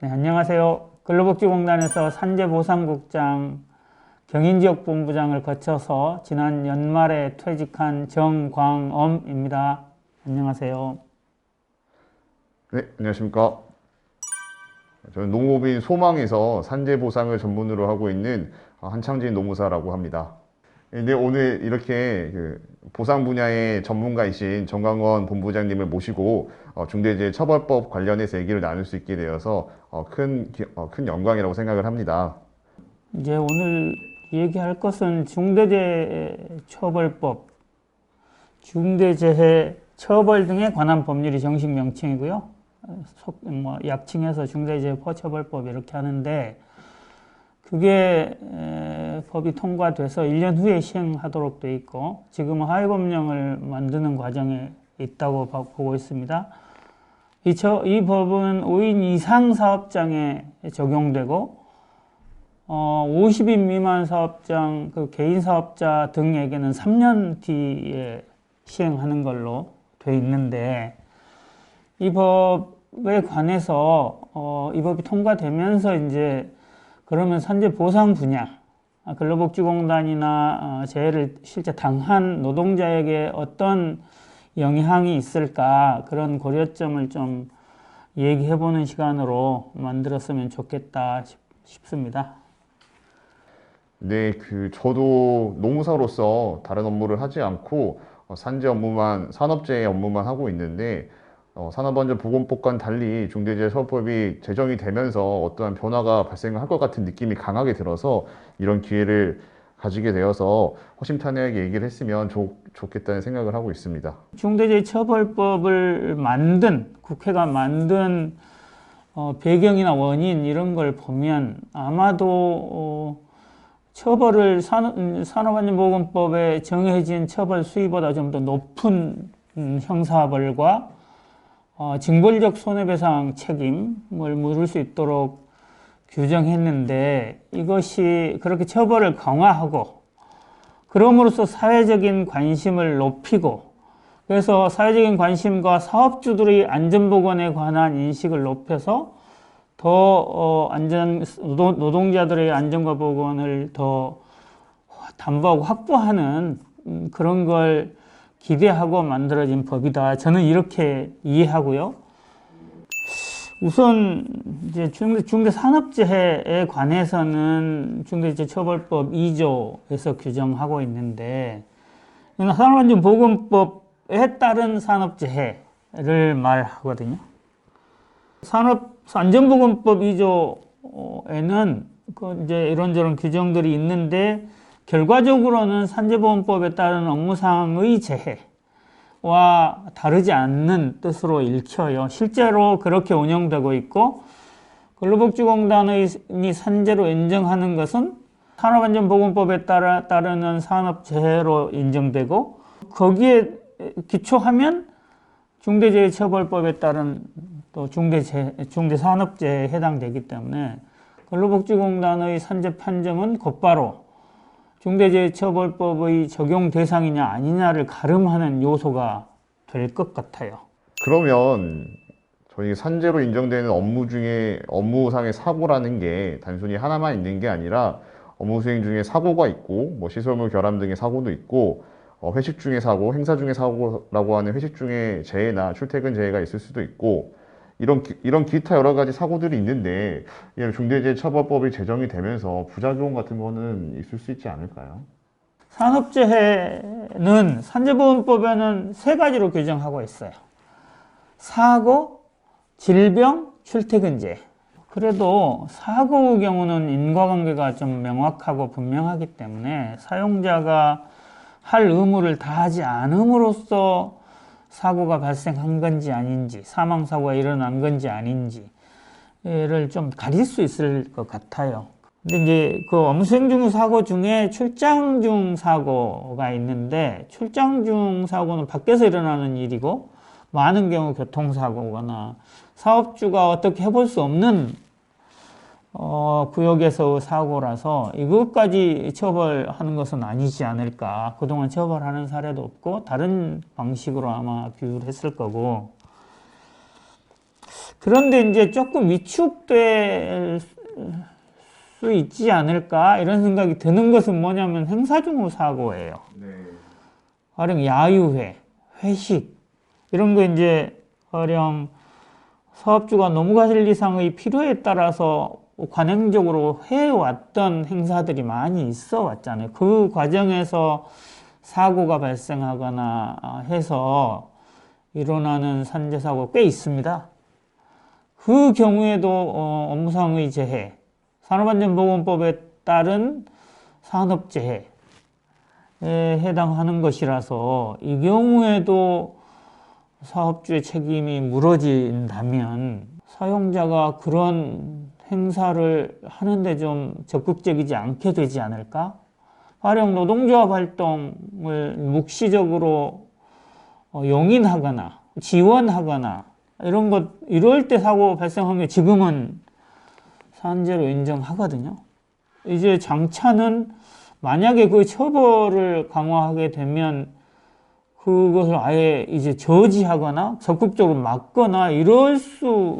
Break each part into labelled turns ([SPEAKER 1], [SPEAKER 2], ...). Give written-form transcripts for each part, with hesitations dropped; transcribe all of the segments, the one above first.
[SPEAKER 1] 네, 안녕하세요. 근로복지공단에서 산재보상국장 경인지역본부장을 거쳐서 지난 연말에 퇴직한 정광엄입니다. 안녕하세요.
[SPEAKER 2] 네, 안녕하십니까. 저는 농업인 소망에서 산재보상을 전문으로 하고 있는 한창진 노무사라고 합니다. 근데 오늘 이렇게 보상 분야의 전문가이신 정광원 본부장님을 모시고 중대재해처벌법 관련해서 얘기를 나눌 수 있게 되어서 큰 영광이라고 생각을 합니다.
[SPEAKER 1] 이제 오늘 얘기할 것은 중대재해처벌법, 중대재해처벌 등에 관한 법률이 정식 명칭이고요. 약칭해서 중대재해처벌법 이렇게 하는데, 그게 법이 통과돼서 1년 후에 시행하도록 돼 있고, 지금은 하위법령을 만드는 과정에 있다고 보고 있습니다. 이 법은 5인 이상 사업장에 적용되고 50인 미만 사업장, 개인 사업자 등에게는 3년 뒤에 시행하는 걸로 돼 있는데, 이 법에 관해서 이 법이 통과되면서 이제 그러면 산재 보상 분야, 근로복지공단이나 재해를 실제 당한 노동자에게 어떤 영향이 있을까, 그런 고려점을 좀 얘기해보는 시간으로 만들었으면 좋겠다 싶습니다.
[SPEAKER 2] 네, 저도 노무사로서 다른 업무를 하지 않고 산재 업무만, 산업재해 업무만 하고 있는데, 산업안전보건법과는 달리 중대재해처벌법이 제정이 되면서 어떠한 변화가 발생할 것 같은 느낌이 강하게 들어서 이런 기회를 가지게 되어서 허심탄회하게 얘기를 했으면 좋겠다는 생각을 하고 있습니다.
[SPEAKER 1] 중대재해처벌법을 국회가 만든 배경이나 원인 이런 걸 보면 아마도 처벌을 산업안전보건법에 정해진 처벌 수위보다 좀 더 높은 형사벌과 징벌적 손해배상 책임을 물을 수 있도록 규정했는데, 이것이 그렇게 처벌을 강화하고 그럼으로써 사회적인 관심을 높이고, 그래서 사회적인 관심과 사업주들의 안전보건에 관한 인식을 높여서 더 노동자들의 안전과 보건을 더 담보하고 확보하는 그런 걸 기대하고 만들어진 법이다. 저는 이렇게 이해하고요. 우선 이제 중대산업재해에 관해서는 중대재해처벌법 2조에서 규정하고 있는데, 산업안전보건법에 따른 산업재해를 말하거든요. 산업안전보건법 2조에는 이제 이런저런 규정들이 있는데, 결과적으로는 산재보건법에 따른 업무상의 재해와 다르지 않는 뜻으로 읽혀요. 실제로 그렇게 운영되고 있고, 근로복지공단이 산재로 인정하는 것은 산업안전보건법에 따르는 산업재해로 인정되고, 거기에 기초하면 중대재해처벌법에 따른 또 중대산업재해에 해당되기 때문에 근로복지공단의 산재 판정은 곧바로 중대재해처벌법의 적용 대상이냐 아니냐를 가름하는 요소가 될 것 같아요.
[SPEAKER 2] 그러면 저희 산재로 인정되는 업무 중에 업무상의 사고라는 게 단순히 하나만 있는 게 아니라 업무 수행 중에 사고가 있고 시설물 결함 등의 사고도 있고 회식 중에 사고, 행사 중에 사고라고 하는 회식 중에 재해나 출퇴근 재해가 있을 수도 있고 이런 기타 여러 가지 사고들이 있는데 중대재해처벌법이 제정이 되면서 부작용 같은 거는 있을 수 있지 않을까요?
[SPEAKER 1] 산업재해는 산재보건법에는 3가지로 규정하고 있어요. 사고, 질병, 출퇴근재해. 그래도 사고의 경우는 인과관계가 좀 명확하고 분명하기 때문에 사용자가 할 의무를 다하지 않음으로써 사고가 발생한 건지 아닌지, 사망사고가 일어난 건지 아닌지를 좀 가릴 수 있을 것 같아요. 근데 이제 업무수행 중 사고 중에 출장 중 사고가 있는데, 출장 중 사고는 밖에서 일어나는 일이고, 많은 경우 교통사고거나 사업주가 어떻게 해볼 수 없는 구역에서 사고라서 이것까지 처벌하는 것은 아니지 않을까. 그동안 처벌하는 사례도 없고 다른 방식으로 아마 규율했을 거고, 그런데 이제 조금 위축될 수 있지 않을까 이런 생각이 드는 것은 뭐냐면 행사중후 사고예요. 가령 야유회, 회식 이런 거 이제 가령 사업주가 노무과실리상의 필요에 따라서 관행적으로 해왔던 행사들이 많이 있어 왔잖아요. 그 과정에서 사고가 발생하거나 해서 일어나는 산재사고가 꽤 있습니다. 그 경우에도 업무상의 재해, 산업안전보건법에 따른 산업재해에 해당하는 것이라서 이 경우에도 사업주의 책임이 무너진다면 사용자가 그런 행사를 하는데 좀 적극적이지 않게 되지 않을까? 가령 노동조합 활동을 묵시적으로 용인하거나 지원하거나 이런 것 이럴 때 사고 발생한 게 지금은 산재로 인정하거든요. 이제 장차는 만약에 그 처벌을 강화하게 되면 그것을 아예 이제 저지하거나 적극적으로 막거나 이럴 수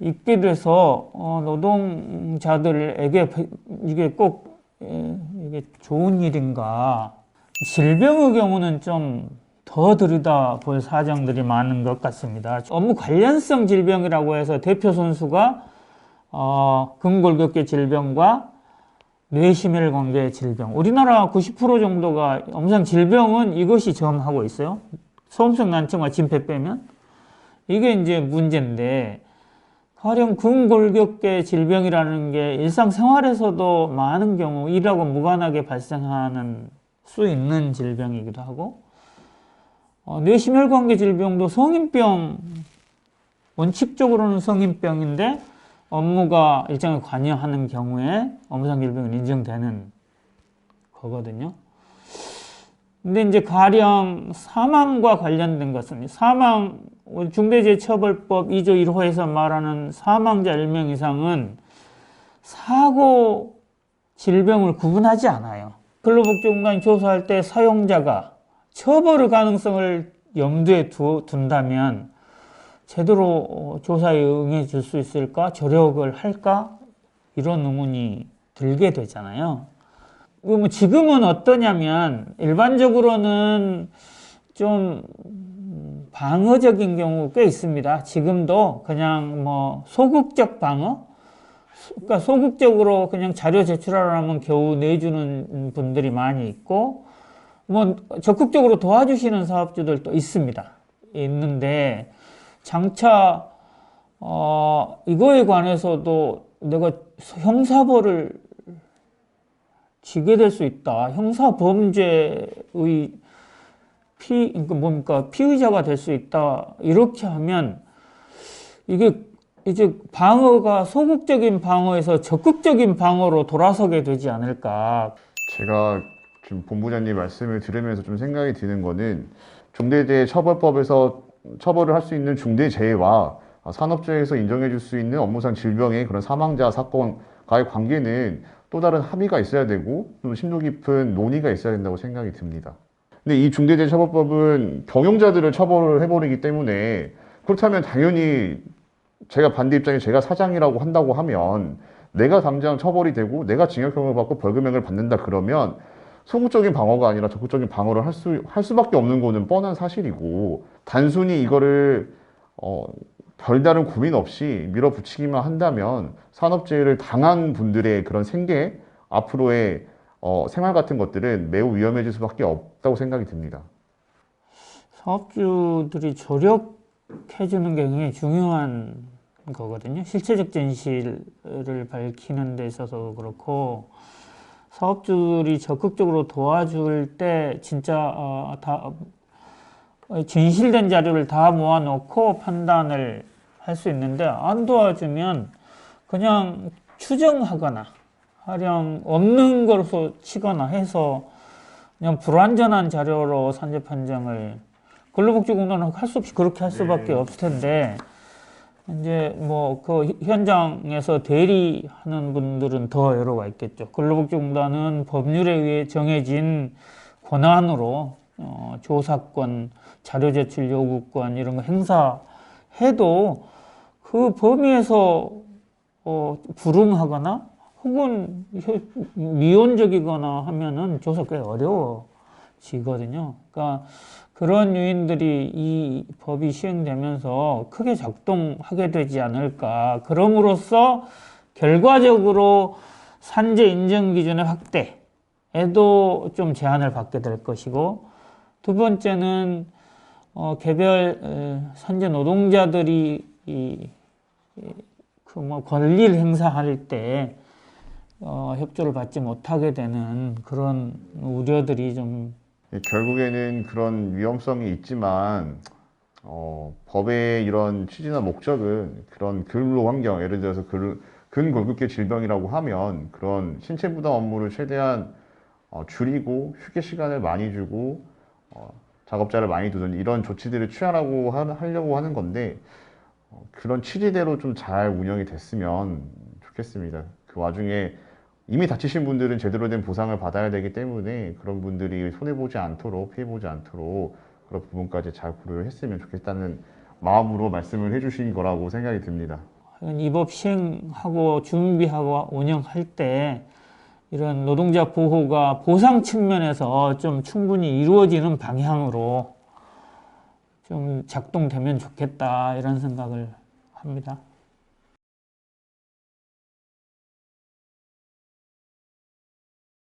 [SPEAKER 1] 있게 돼서 노동자들에게 이게 꼭 이게 좋은 일인가. 질병의 경우는 좀 더 들여다볼 사정들이 많은 것 같습니다. 업무 관련성 질병이라고 해서 대표 선수가 근골격계 질병과 뇌심혈관계 질병. 우리나라 90% 정도가 업무상 질병은 이것이 점하고 있어요. 소음성 난청과 진폐 빼면. 이게 이제 문제인데, 가령 근골격계 질병이라는 게 일상생활에서도 많은 경우 일하고 무관하게 발생하는 수 있는 질병이기도 하고, 뇌심혈관계 질병도 성인병, 원칙적으로는 성인병인데, 업무가 일정에 관여하는 경우에 업무상 질병은 인정되는 거거든요. 근데 이제 가령 사망과 관련된 것은 중대재해처벌법 2조 1호에서 말하는 사망자 1명 이상은 사고 질병을 구분하지 않아요. 근로복지공단이 조사할 때 사용자가 처벌의 가능성을 염두에 둔다면 제대로 조사에 응해 줄 수 있을까? 조력을 할까? 이런 의문이 들게 되잖아요. 뭐 지금은 어떠냐면 일반적으로는 좀 방어적인 경우 꽤 있습니다. 지금도 그냥 뭐 소극적 방어? 그러니까 소극적으로 그냥 자료 제출하라면 겨우 내주는 분들이 많이 있고 뭐 적극적으로 도와주시는 사업주들도 있습니다. 있는데 장차 이거에 관해서도 내가 형사벌을 지게 될 수 있다. 형사범죄의 피의자가 될 수 있다. 이렇게 하면 이게 이제 방어가 소극적인 방어에서 적극적인 방어로 돌아서게 되지 않을까.
[SPEAKER 2] 제가 지금 본부장님 말씀을 들으면서 좀 생각이 드는 거는 중대재해처벌법에서 처벌을 할 수 있는 중대재해와 산업재해에서 인정해 줄 수 있는 업무상 질병의 그런 사망자 사건과의 관계는 또 다른 합의가 있어야 되고 좀 심도 깊은 논의가 있어야 된다고 생각이 듭니다. 근데 이 중대재해처벌법은 경영자들을 처벌을 해버리기 때문에 그렇다면 당연히 제가 반대 입장에 제가 사장이라고 한다고 하면 내가 당장 처벌이 되고 내가 징역형을 받고 벌금형을 받는다 그러면 소극적인 방어가 아니라 적극적인 방어를 할 수밖에 없는 거는 뻔한 사실이고 단순히 이거를 별다른 고민 없이 밀어붙이기만 한다면 산업재해를 당한 분들의 그런 생계 앞으로의 생활 같은 것들은 매우 위험해질 수밖에 없다고 생각이 듭니다.
[SPEAKER 1] 사업주들이 조력해주는 게 굉장히 중요한 거거든요. 실체적 진실을 밝히는 데 있어서도 그렇고 사업주들이 적극적으로 도와줄 때 진짜 다 진실된 자료를 다 모아놓고 판단을 할 수 있는데 안 도와주면 그냥 추정하거나 가령 없는 것으로 치거나 해서 그냥 불완전한 자료로 산재 판정을 근로복지공단은 할 수 없이 그렇게 할 수밖에 없을 텐데 이제 뭐 그 현장에서 대리하는 분들은 더 여러가 있겠죠. 근로복지공단은 법률에 의해 정해진 권한으로 조사권, 자료 제출 요구권 이런 거 해도 그 범위에서 불응하거나 혹은 미온적이거나 하면은 조사 꽤 어려워지거든요. 그러니까 그런 요인들이 이 법이 시행되면서 크게 작동하게 되지 않을까. 그럼으로써 결과적으로 산재 인정 기준의 확대에도 좀 제한을 받게 될 것이고, 두 번째는 개별 산재 노동자들이 권리를 행사할 때 협조를 받지 못하게 되는 그런 우려들이 좀
[SPEAKER 2] 결국에는 그런 위험성이 있지만 법의 이런 취지나 목적은 그런 근로 환경, 예를 들어서 근골격계 질병이라고 하면 그런 신체 부담 업무를 최대한 줄이고 휴게 시간을 많이 주고 작업자를 많이 두는 이런 조치들을 취하라고 하려고 하는 건데 그런 취지대로 좀 잘 운영이 됐으면 좋겠습니다. 그 와중에 이미 다치신 분들은 제대로 된 보상을 받아야 되기 때문에 그런 분들이 손해보지 않도록, 피해보지 않도록 그런 부분까지 잘 고려를 했으면 좋겠다는 마음으로 말씀을 해주신 거라고 생각이 듭니다.
[SPEAKER 1] 이 법 시행하고 준비하고 운영할 때 이런 노동자 보호가 보상 측면에서 좀 충분히 이루어지는 방향으로 좀 작동되면 좋겠다 이런 생각을 합니다.